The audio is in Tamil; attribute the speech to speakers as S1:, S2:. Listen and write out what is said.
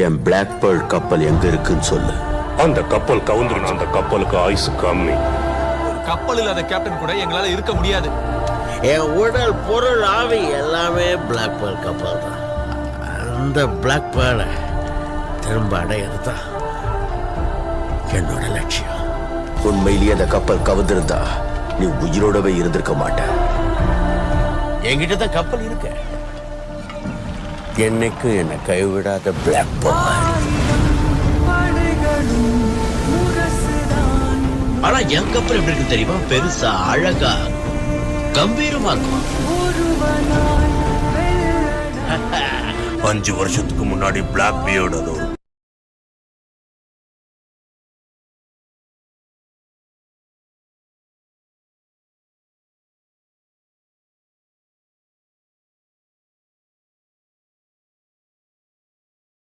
S1: என் பிளாக் பேர்ல் கப்பல் எங்க இருக்குன்னு சொல்லு.
S2: அந்த கப்பல் கவுந்துருச்சு. அந்த கப்பலுக்கு ஆயுசு கம்மி.
S3: ஒரு கப்பல் இல்லாத கேப்டன் கூட எங்களால இருக்க முடியாது.
S4: என் உடல் பொருள் ஆவி எல்லாமே பிளாக் பேர்ல் கப்பல் தான். அந்த பிளாக் பேர்லை திரும்ப அடையிறது தான் என்னோட லட்சியம்.
S1: உண்மையிலேயே அந்த கப்பல் கவுந்திருந்தா நீ உயிரோடவே இருந்திருக்க மாட்ட.
S4: என்கிட்ட தான் கப்பல் இருக்கு. என்னைக்கு என்னை கைவிடாத பிளாக் பேர்ல். ஆனா என் கப்பல் எப்படி இருக்கு தெரியுமா? பெருசா, அழகா, கம்பீரமா இருக்கும்.
S2: 5 வருஷத்துக்கு முன்னாடி பிளாக் பியர்டு அது ஒரு